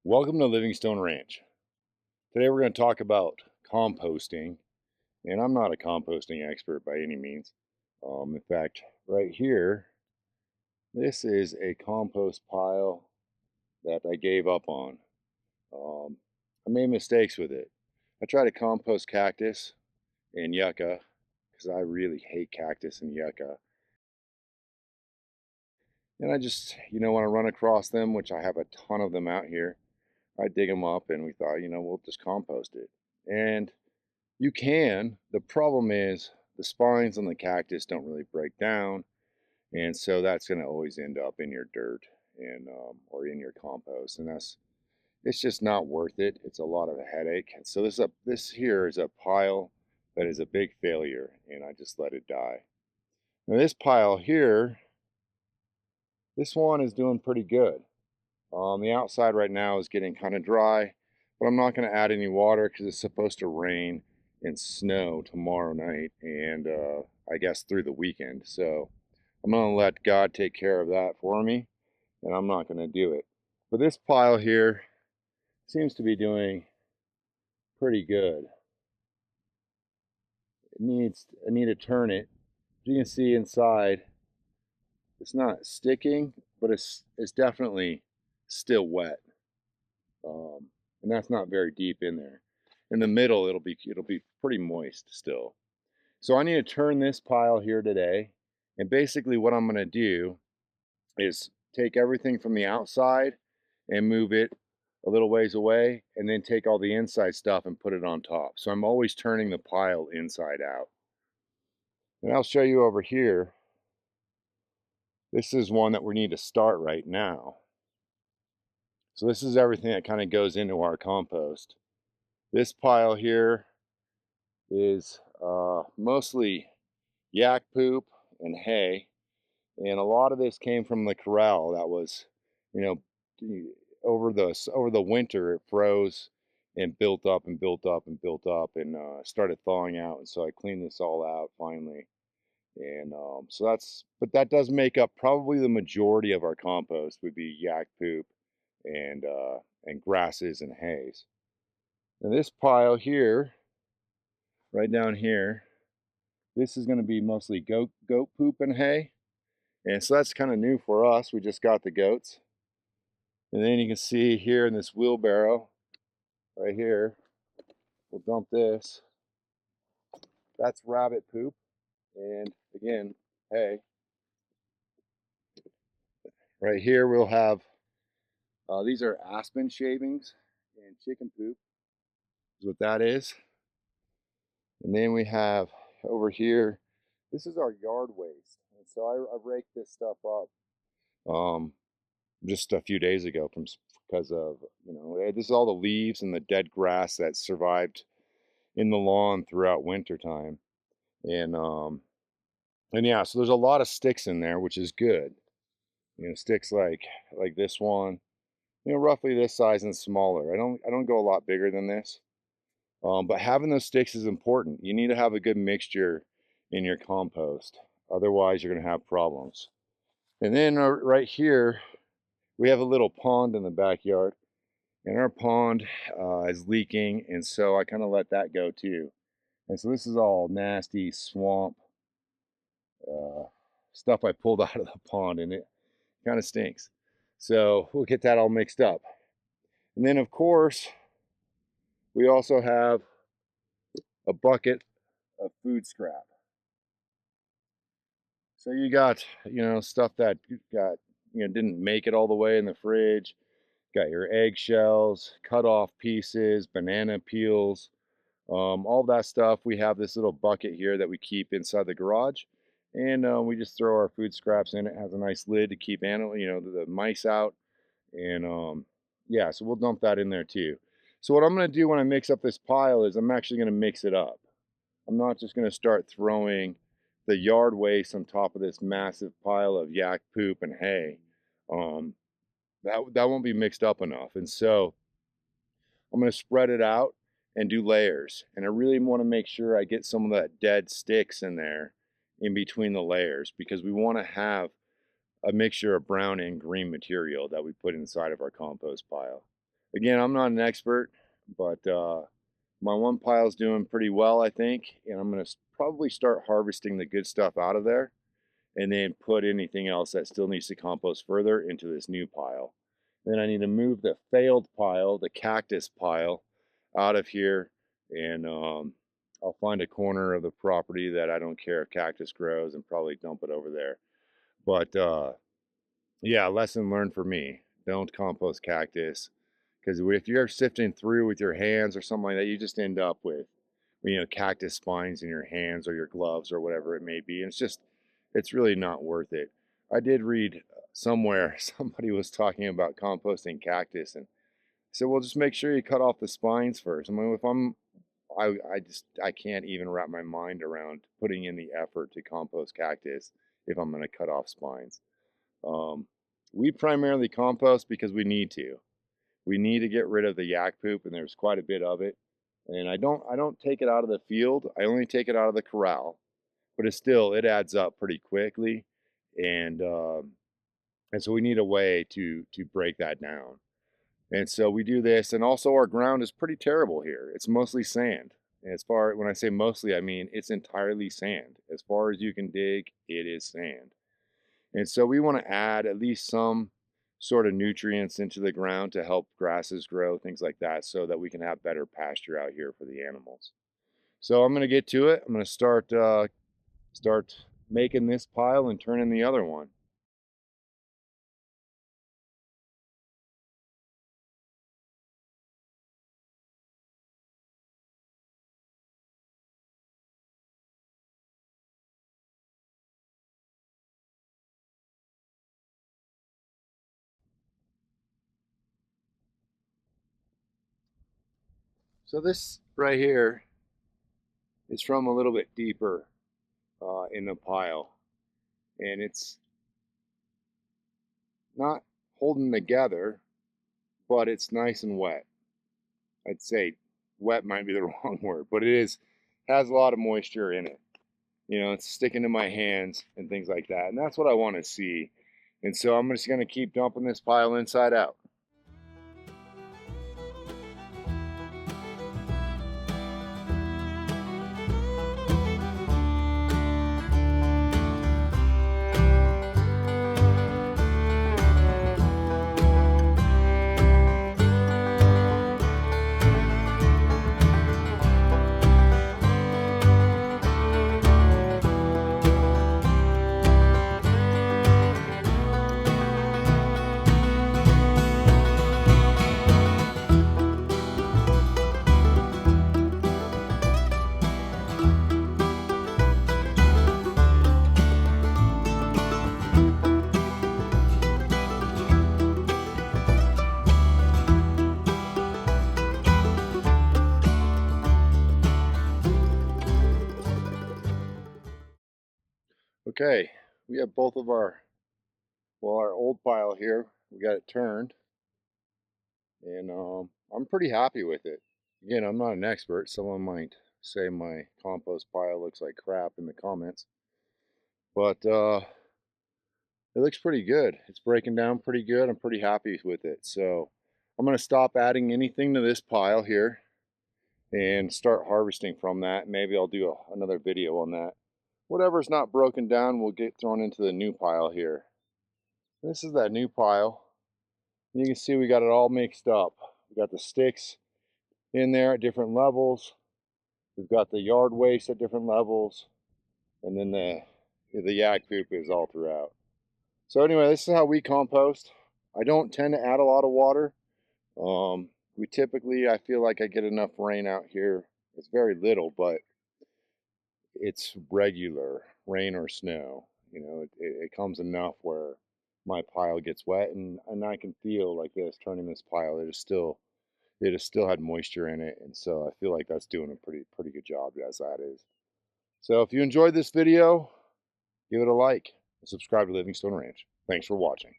Welcome to Livingstone Ranch. Today we're going to talk about composting, and I'm not a composting expert by any means. In fact, right here, this is a compost pile that I gave up on. Um, I made mistakes with it. I tried to compost cactus and yucca because I really hate cactus and yucca. And I just, when I run across them, which I have a ton of them out here, I dig them up and we thought, we'll just compost it. And you can. The problem is the spines on the cactus don't really break down, and so that's going to always end up in your dirt and or in your compost, and it's just not worth it. It's a lot of a headache. And so this here is a pile that is a big failure, and I just let it die. Now this pile here, this one is doing pretty good. The outside right now is getting kind of dry, but I'm not going to add any water because it's supposed to rain and snow tomorrow night and I guess through the weekend. So I'm going to let God take care of that for me, and I'm not going to do it. But this pile here seems to be doing pretty good. I need to turn it. As you can see inside, it's not sticking, but it's definitely still wet. And that's not very deep in there. In the middle, it'll be pretty moist still. So I need to turn this pile here today, and basically what I'm going to do is take everything from the outside and move it a little ways away, and then take all the inside stuff and put it on top. So I'm always turning the pile inside out. And I'll show you over here. This is one that we need to start right now. So this is everything that kind of goes into our compost. This pile here is mostly yak poop and hay, and a lot of this came from the corral that was, you know, over the winter it froze and built up and built up and built up and started thawing out, and so I cleaned this all out finally, and but that does make up probably the majority of our compost would be yak poop and grasses and hays. And this pile here, right down here, this is going to be mostly goat poop and hay. And so that's kind of new for us. We just got the goats. And then you can see here in this wheelbarrow, right here, we'll dump this. That's rabbit poop. And again, hay. Right here we'll have, these are aspen shavings and chicken poop is what that is. And then we have over here, this is our yard waste. And so I raked this stuff up just a few days ago because of, this is all the leaves and the dead grass that survived in the lawn throughout winter time. And yeah, so there's a lot of sticks in there, which is good. Sticks like this one, roughly this size and smaller. I don't go a lot bigger than this. But having those sticks is important. You need to have a good mixture in your compost. Otherwise, you're going to have problems. And then right here, we have a little pond in the backyard. And our pond is leaking, and so I kind of let that go too. And so this is all nasty swamp uh, stuff I pulled out of the pond, and it kind of stinks. So we'll get that all mixed up. And then, of course, we also have a bucket of food scrap. So you got, stuff that you got, didn't make it all the way in the fridge. Got your eggshells, cut off pieces, banana peels, all that stuff. We have this little bucket here that we keep inside the garage, and we just throw our food scraps in. It has a nice lid to keep the mice out, and yeah, so we'll dump that in there too. So what I'm going to do when I mix up this pile is I'm actually going to mix it up. I'm not just going to start throwing the yard waste on top of this massive pile of yak poop and hay. Um, that won't be mixed up enough, and so I'm going to spread it out and do layers. And I really want to make sure I get some of that dead sticks in there in between the layers, because we want to have a mixture of brown and green material that we put inside of our compost pile. Again, I'm not an expert, but my one pile's doing pretty well, I think, and I'm going to probably start harvesting the good stuff out of there and then put anything else that still needs to compost further into this new pile. Then I need to move the failed pile, the cactus pile, out of here, and I'll find a corner of the property that I don't care if cactus grows and probably dump it over there. But yeah, lesson learned for me. Don't compost cactus, because if you're sifting through with your hands or something like that, you just end up with, cactus spines in your hands or your gloves or whatever it may be. And it's really not worth it. I did read somewhere somebody was talking about composting cactus, and said, well, just make sure you cut off the spines first. I mean, I can't even wrap my mind around putting in the effort to compost cactus if I'm going to cut off spines. Um, we primarily compost because we need to. We need to get rid of the yak poop, and there's quite a bit of it. And I don't take it out of the field. I only take it out of the corral, but it adds up pretty quickly, and and so we need a way to break that down. And so we do this, and also our ground is pretty terrible here. It's mostly sand. And when I say mostly, I mean it's entirely sand. As far as you can dig, it is sand. And so we want to add at least some sort of nutrients into the ground to help grasses grow, things like that, so that we can have better pasture out here for the animals. So I'm going to get to it. I'm going to start making this pile and turning the other one. So this right here is from a little bit deeper in the pile, and it's not holding together, but it's nice and wet. I'd say wet might be the wrong word, but has a lot of moisture in it. It's sticking to my hands and things like that, and that's what I want to see. And so I'm just going to keep dumping this pile inside out. Okay, we have both of our old pile here. We got it turned, and I'm pretty happy with it. Again, I'm not an expert. Someone might say my compost pile looks like crap in the comments, but it looks pretty good. It's breaking down pretty good. I'm pretty happy with it. So I'm going to stop adding anything to this pile here and start harvesting from that. Maybe I'll do another video on that. Whatever's not broken down will get thrown into the new pile here. This is that new pile. You can see we got it all mixed up. We got the sticks in there at different levels. We've got the yard waste at different levels, and then the yak poop is all throughout. So anyway, this is how we compost. I don't tend to add a lot of water. We typically, I feel like I get enough rain out here. It's very little, but it's regular rain or snow. It comes enough where my pile gets wet, and I can feel like this turning this pile. It has still had moisture in it, and so I feel like that's doing a pretty good job as that is. So if you enjoyed this video, give it a like and subscribe to Livingstone Ranch. Thanks for watching.